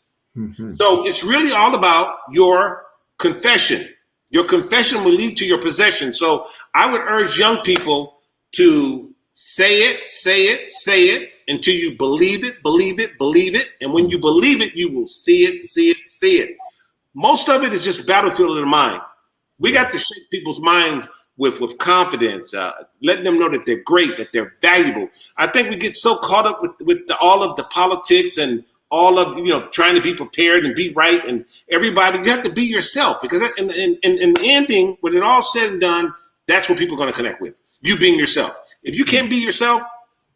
So it's really all about your confession. Your confession will lead to your possession. So I would urge young people to say it until you believe it. And when you believe it, you will see it. Most of it is just battlefield of the mind. We got to shape people's mind with confidence, letting them know that they're great, that they're valuable. I think we get so caught up with all of the politics and all of, trying to be prepared and be right, and everybody, you have to be yourself, because in the ending, when it all said and done, that's what people are going to connect with, you being yourself. If you can't be yourself,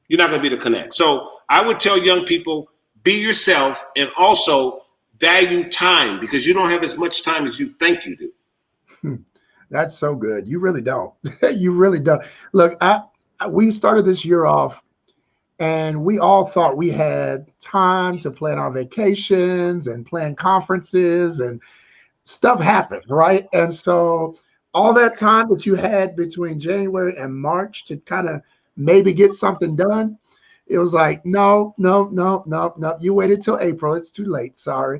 you're not going to be able to connect. So I would tell young people, be yourself, and also value time, because you don't have as much time as you think you do. That's so good. You really don't. You really don't. Look, we started this year off, and we all thought we had time to plan our vacations and plan conferences, and stuff happened, right? And so all that time that you had between January and March to kind of maybe get something done, it was like, no. You waited till April. It's too late. Sorry.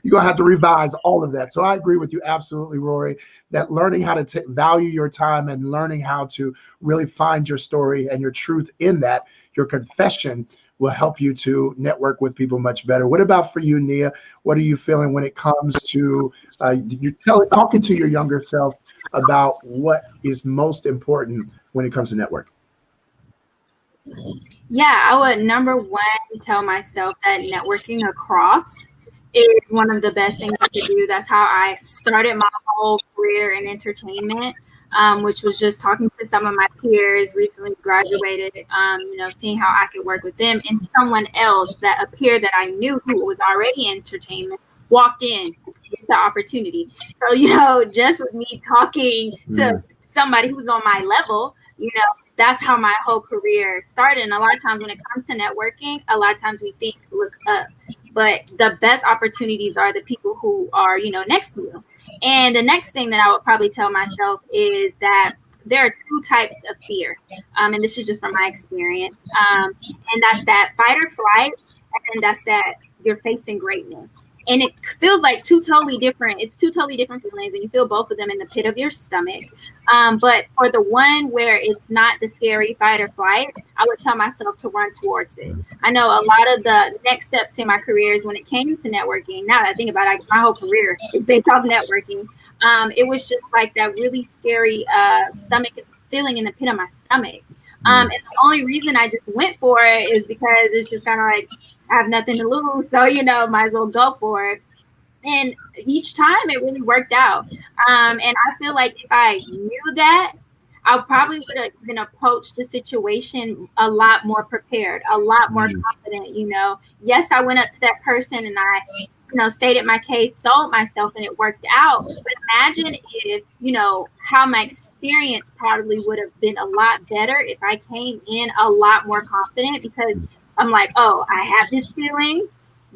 You're going to have to revise all of that. So I agree with you absolutely, Rory, that learning how to value your time and learning how to really find your story and your truth in that, your confession, will help you to network with people much better. What about for you, Nia? What are you feeling when it comes to talking to your younger self about what is most important when it comes to networking? Yeah, I would, number one, tell myself that networking across is one of the best things to do. That's how I started my whole career in entertainment, which was just talking to some of my peers, recently graduated, seeing how I could work with them, and someone else, that a peer that I knew who was already in entertainment, walked in with the opportunity. So, just with me talking to somebody who's on my level, that's how my whole career started. And a lot of times when it comes to networking, a lot of times we think, look up, but the best opportunities are the people who are, next to you. And the next thing that I would probably tell myself is that there are two types of fear. And this is just from my experience. And that's that fight or flight. And that's that you're facing greatness. And it feels like two totally different feelings, and you feel both of them in the pit of your stomach. But for the one where it's not the scary fight or flight, I would tell myself to run towards it. I know a lot of the next steps in my career is when it came to networking. Now that I think about it, my whole career is based off networking. It was just like that really scary stomach feeling in the pit of my stomach. And the only reason I just went for it is because it's just kind of like, I have nothing to lose, so might as well go for it. And each time it really worked out. And I feel like if I knew that, I probably would have even approached the situation a lot more prepared, a lot more confident. Yes, I went up to that person and I, stated my case, sold myself, and it worked out. But imagine if, how my experience probably would have been a lot better if I came in a lot more confident, because I'm like, oh, I have this feeling.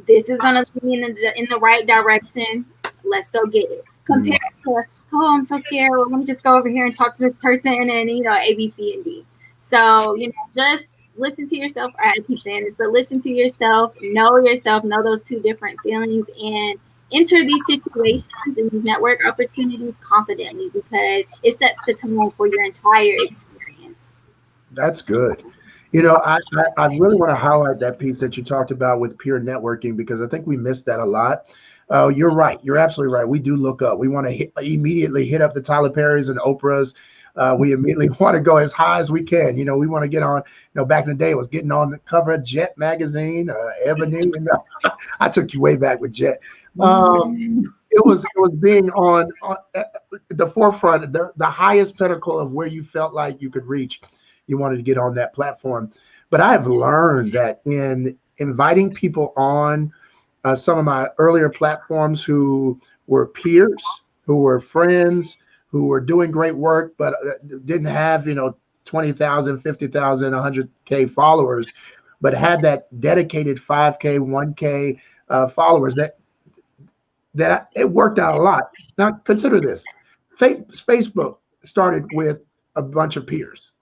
This is going to lead me in the right direction. Let's go get it. Compared to, oh, I'm so scared. Well, let me just go over here and talk to this person and, A, B, C, and D. So, just listen to yourself. I keep saying this, but listen to yourself, know those two different feelings, and enter these situations and these network opportunities confidently, because it sets the tone for your entire experience. That's good. I really want to highlight that piece that you talked about with peer networking, because I think we missed that a lot. You're right. You're absolutely right. We do look up. We want to immediately hit up the Tyler Perrys and Oprahs. We immediately want to go as high as we can. We want to get on, back in the day, it was getting on the cover of Jet magazine, Ebony. I took you way back with Jet. It was being on the forefront, the highest pinnacle of where you felt like you could reach. You wanted to get on that platform. But I've learned that in inviting people on some of my earlier platforms who were peers, who were friends, who were doing great work, but didn't have, 20,000, 50,000, 100K followers, but had that dedicated 5K, 1K followers that it worked out a lot. Now consider this. Facebook started with a bunch of peers.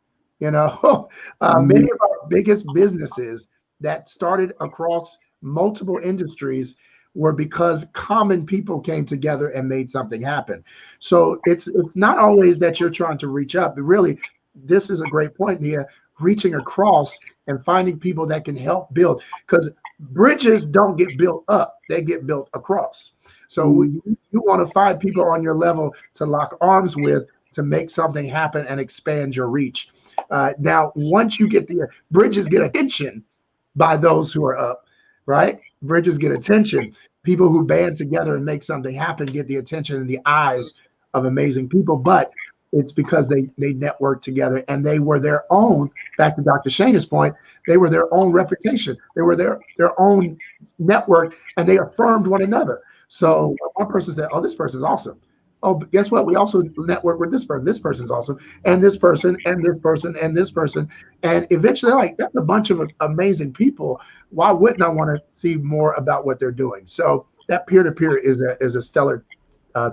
Many of our biggest businesses that started across multiple industries were because common people came together and made something happen. So it's not always that you're trying to reach up, but really, this is a great point, Nia, reaching across and finding people that can help build, because bridges don't get built up, they get built across. So you want to find people on your level to lock arms with, to make something happen and expand your reach. Now, once you get there, bridges get attention by those who are up, right? Bridges get attention. People who band together and make something happen get the attention and the eyes of amazing people, but it's because they networked together and they were their own, back to Dr. Shana's point, they were their own reputation. They were their own network, and they affirmed one another. So one person said, oh, this person's awesome. Oh, but guess what? We also network with this person. This person's awesome. And this person, and this person, and this person. And eventually, like, that's a bunch of amazing people. Why wouldn't I want to see more about what they're doing? So that peer-to-peer is a stellar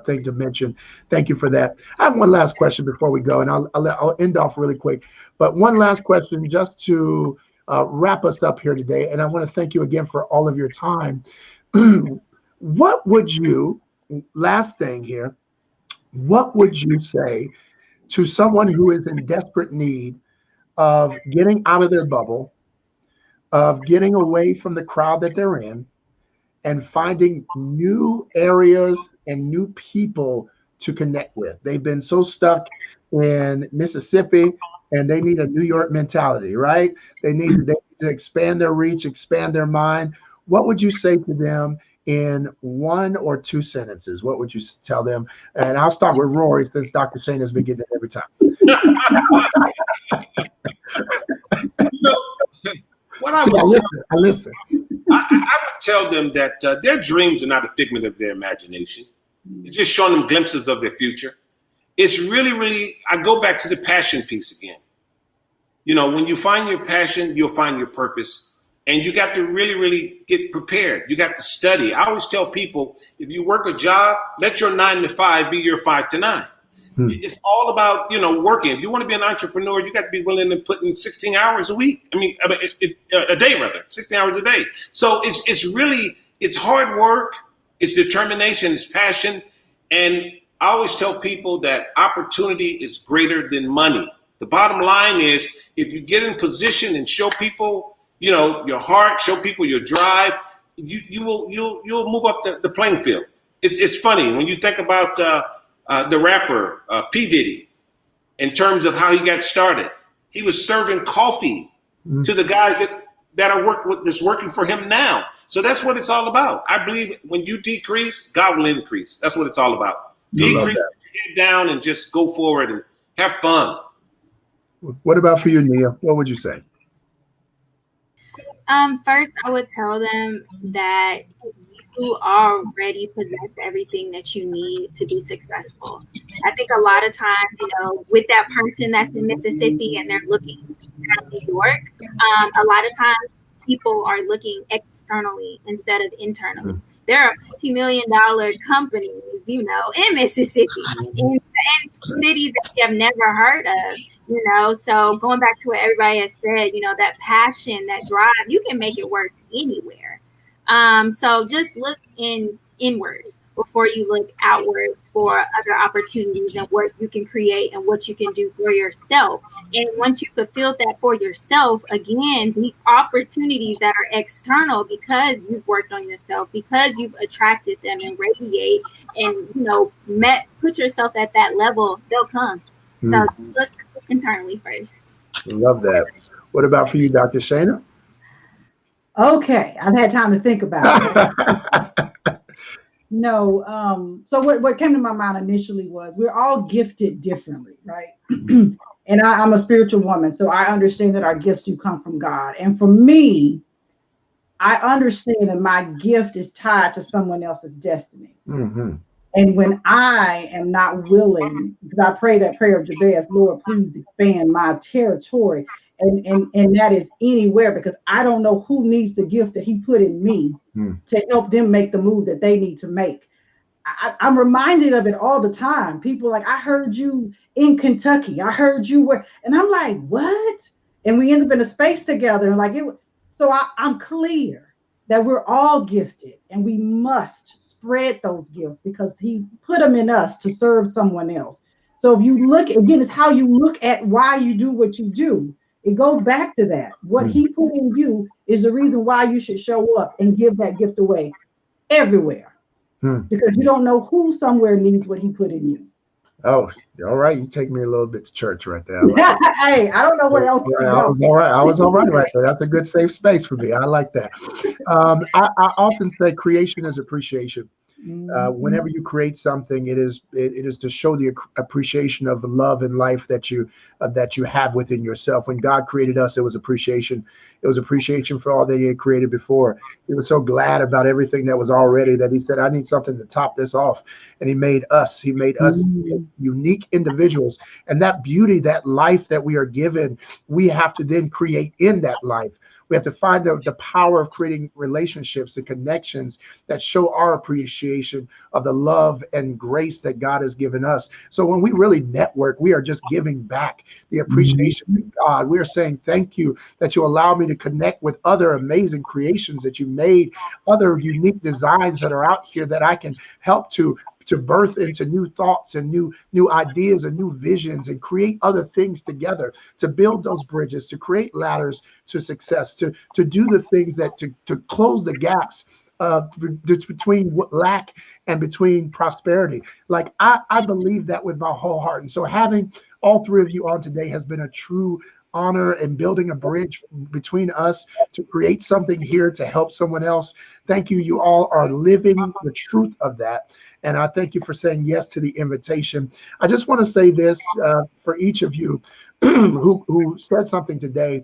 thing to mention. Thank you for that. I have one last question before we go, and I'll end off really quick. But one last question just to wrap us up here today. And I want to thank you again for all of your time. What would you, last thing here, what would you say to someone who is in desperate need of getting out of their bubble, of getting away from the crowd that they're in, and finding new areas and new people to connect with? They've been so stuck in Mississippi, and they need a New York mentality, right? They need to expand their reach, expand their mind. What would you say to them in 1 or 2 sentences? What would you tell them? And I'll start with Rory, since Dr. Shane has been getting it every time. I listen. I would tell them that their dreams are not a figment of their imagination. It's just showing them glimpses of their future. It's really, I go back to the passion piece again. When you find your passion, you'll find your purpose. And you got to really get prepared. You got to study. I always tell people, if you work a job, let your 9 to 5 be your 5 to 9. It's all about, working. If you want to be an entrepreneur, you got to be willing to put in 16 hours a week. A day rather, 16 hours a day. So it's hard work. It's determination. It's passion. And I always tell people that opportunity is greater than money. The bottom line is, if you get in position and show people, your heart, show people your drive, you'll move up the playing field. It's funny when you think about the rapper P. Diddy, in terms of how he got started. He was serving coffee to the guys that are that's working for him now. So that's what it's all about. I believe when you decrease, God will increase. That's what it's all about. Decrease, get down, and just go forward and have fun. What about for you, Nia? What would you say? First, I would tell them that you already possess everything that you need to be successful. I think a lot of times, with that person that's in Mississippi and they're looking at New York, a lot of times people are looking externally instead of internally. There are multi-million-dollar companies, in Mississippi, in cities that you have never heard of, So going back to what everybody has said, that passion, that drive, you can make it work anywhere. So just look inwards before you look outwards for other opportunities and what you can create and what you can do for yourself. And once you fulfill that for yourself, again, these opportunities that are external, because you've worked on yourself, because you've attracted them and radiate and, put yourself at that level, they'll come. So look internally first. Love that. What about for you, Dr. Shana? Okay, I've had time to think about it. So what came to my mind initially was we're all gifted differently, right? And I'm a spiritual woman, so I understand that our gifts do come from God. And for me, I understand that my gift is tied to someone else's destiny. Mm-hmm. And when I am not willing, because I pray that prayer of Jabez, Lord, please expand my territory. And that is anywhere, because I don't know who needs the gift that he put in me to help them make the move that they need to make. I'm reminded of it all the time. People like, I heard you in Kentucky. I heard you were, and I'm like, what? And we end up in a space together, and like it. So I'm clear that we're all gifted, and we must spread those gifts because he put them in us to serve someone else. So if you look again, it's how you look at why you do what you do. It goes back to that. What he put in you is the reason why you should show up and give that gift away everywhere. Because you don't know who somewhere needs what he put in you. Oh, all right. You take me a little bit to church right there. Hey, I don't know what else to go. I was all right. I was all right there. That's a good safe space for me. I like that. I often say creation is appreciation. Whenever you create something, it is to show the appreciation of the love and life that you have within yourself. When God created us, it was appreciation. It was appreciation for all that he had created before. He was so glad about everything that was already that he said, I need something to top this off. And he made us. He made us unique individuals. And that beauty, that life that we are given, we have to then create in that life. We have to find the power of creating relationships and connections that show our appreciation of the love and grace that God has given us. So when we really network, we are just giving back the appreciation to God. We are saying, thank you that you allow me to connect with other amazing creations that you made, other unique designs that are out here that I can help to birth into new thoughts and new ideas and new visions and create other things together, to build those bridges, to create ladders to success, to do the things that to close the gaps between lack and between prosperity. Like I believe that with my whole heart. And so having all three of you on today has been a true honor, and building a bridge between us to create something here to help someone else. Thank you. You all are living the truth of that. And I thank you for saying yes to the invitation. I just want to say this for each of you who said something today.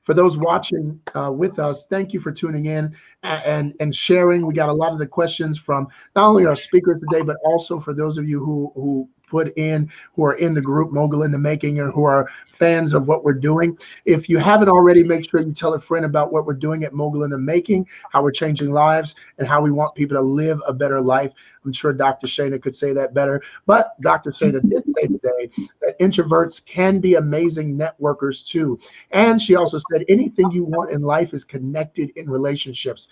For those watching with us, thank you for tuning in and sharing. We got a lot of the questions from not only our speaker today, but also for those of you who are in the group Mogul in the Making, and who are fans of what we're doing. If you haven't already, make sure you tell a friend about what we're doing at Mogul in the Making, how we're changing lives, and how we want people to live a better life. I'm sure Dr. Shana could say that better, but Dr. Shana did say today that introverts can be amazing networkers too. And she also said anything you want in life is connected in relationships.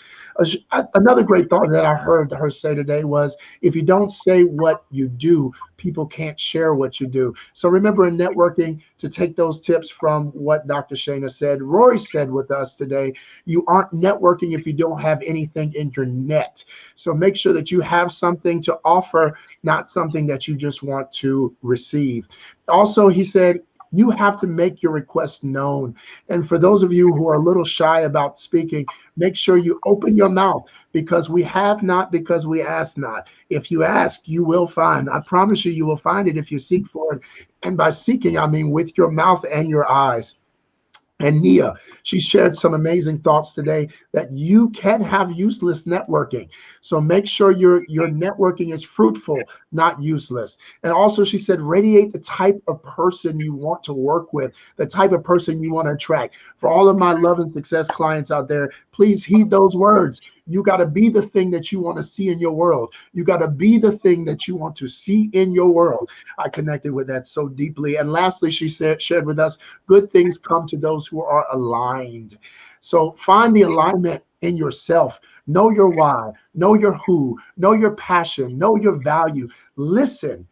Another great thought that I heard her say today was, if you don't say what you do, people can't share what you do. So remember in networking to take those tips from what Dr. Shana said. Rory said with us today, you aren't networking if you don't have anything in your net. So make sure that you have something to offer, not something that you just want to receive. Also, he said, you have to make your request known. And for those of you who are a little shy about speaking, make sure you open your mouth, because we have not because we ask not. If you ask, you will find. I promise you, you will find it if you seek for it. And by seeking, I mean with your mouth and your eyes. And Nia, she shared some amazing thoughts today that you can have useless networking. So make sure your networking is fruitful, not useless. And also she said, radiate the type of person you want to work with, the type of person you want to attract. For all of my love and success clients out there, please heed those words. You got to be the thing that you want to see in your world. You got to be the thing that you want to see in your world. I connected with that so deeply. And lastly, she shared with us, good things come to those who are aligned. So find the alignment in yourself. Know your why, know your who, know your passion, know your value. Listen.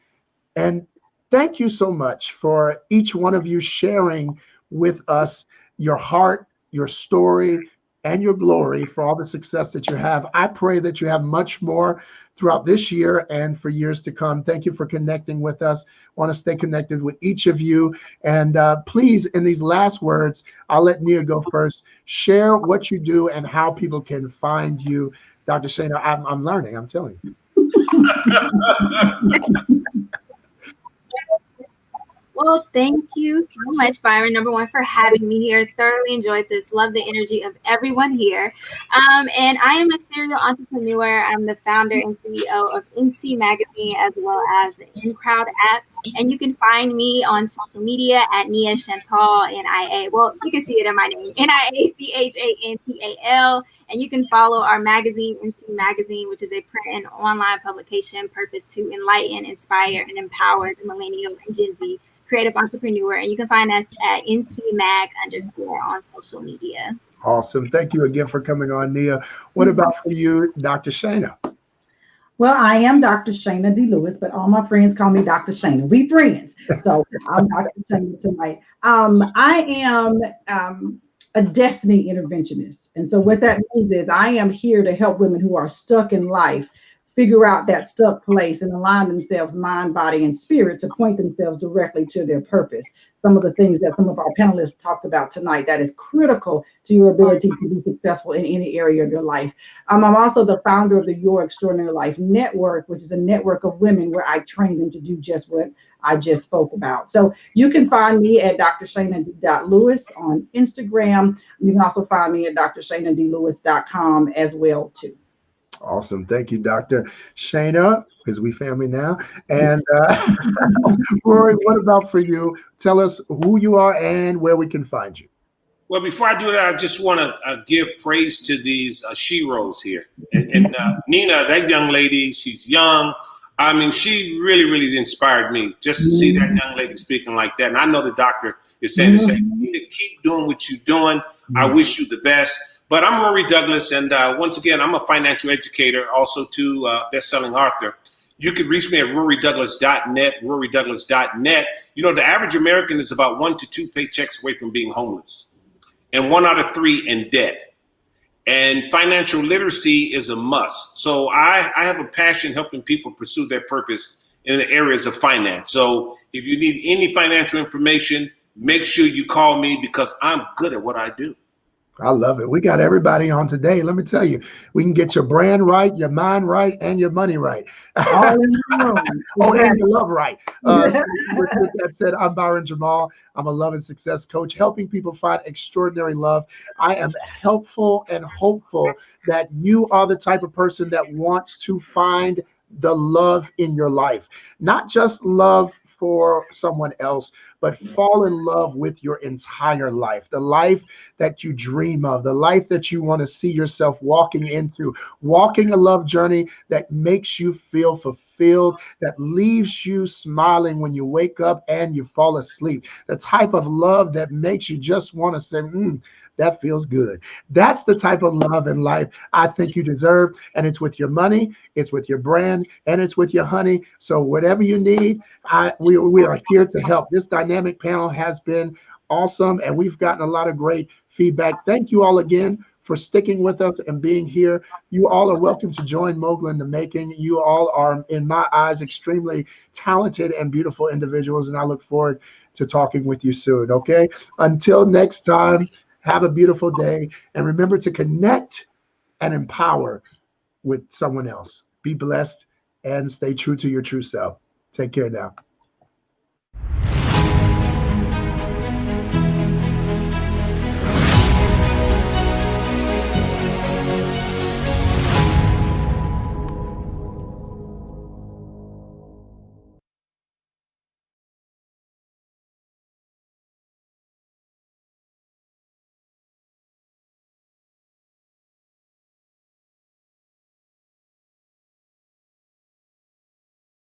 And thank you so much for each one of you sharing with us your heart, your story, and your glory for all the success that you have. I pray that you have much more throughout this year and for years to come. Thank you for connecting with us. I want to stay connected with each of you. And please, in these last words, I'll let Nia go first. Share what you do and how people can find you. Dr. Shana, I'm learning, I'm telling you. Well, thank you so much, Byron, number one, for having me here. Thoroughly enjoyed this. Love the energy of everyone here. And I am a serial entrepreneur. I'm the founder and CEO of NC Magazine as well as the InCrowd app. And you can find me on social media at Nia Chantal, N-I-A. Well, you can see it in my name, Niachantal. And you can follow our magazine, NC Magazine, which is a print and online publication purpose to enlighten, inspire, and empower the millennial and Gen Z creative entrepreneur. And you can find us at ncmag_ on social media. Awesome. Thank you again for coming on, Nia. What about for you, Dr. Shana? Well, I am Dr. SHANA D. Lewis, but all my friends call me Dr. Shana. We friends. So I'm Dr. Shana tonight. I am a destiny interventionist. And so what that means is I am here to help women who are stuck in life figure out that stuck place and align themselves, mind, body, and spirit to point themselves directly to their purpose. Some of the things that some of our panelists talked about tonight that is critical to your ability to be successful in any area of your life. I'm also the founder of the Your Extraordinary Life Network, which is a network of women where I train them to do just what I just spoke about. So you can find me at drshana.lewis on Instagram. You can also find me at drshanadlewis.com as well too. Awesome. Thank you, Dr. Shana, because we family now. And Rory, what about for you? Tell us who you are and where we can find you. Well, before I do that, I just want to give praise to these sheroes here. And Nina, that young lady, she's young. I mean, she really, really inspired me just to see that young lady speaking like that. And I know the doctor is saying the same. You need to keep doing what you're doing. I wish you the best. But I'm Rory Douglas, and once again, I'm a financial educator, also too best-selling author. You can reach me at rorydouglas.net, rorydouglas.net. You know, the average American is about 1 to 2 paychecks away from being homeless, and 1 out of 3 in debt. And financial literacy is a must. So I have a passion helping people pursue their purpose in the areas of finance. So if you need any financial information, make sure you call me because I'm good at what I do. I love it. We got everybody on today. Let me tell you, we can get your brand right, your mind right, and your money right. All in one. Oh, and your love right. With that said, I'm Byron Jamal. I'm a love and success coach, helping people find extraordinary love. I am helpful and hopeful that you are the type of person that wants to find the love in your life, not just love for someone else, but fall in love with your entire life, the life that you dream of, the life that you want to see yourself walking into, walking a love journey that makes you feel fulfilled, that leaves you smiling when you wake up and you fall asleep, the type of love that makes you just want to say, that feels good. That's the type of love in life I think you deserve. And it's with your money, it's with your brand, and it's with your honey. So whatever you need, we are here to help. This dynamic panel has been awesome, and we've gotten a lot of great feedback. Thank you all again for sticking with us and being here. You all are welcome to join Mogul in the Making. You all are, in my eyes, extremely talented and beautiful individuals, and I look forward to talking with you soon, okay? Until next time, have a beautiful day, and remember to connect and empower with someone else. Be blessed and stay true to your true self. Take care now.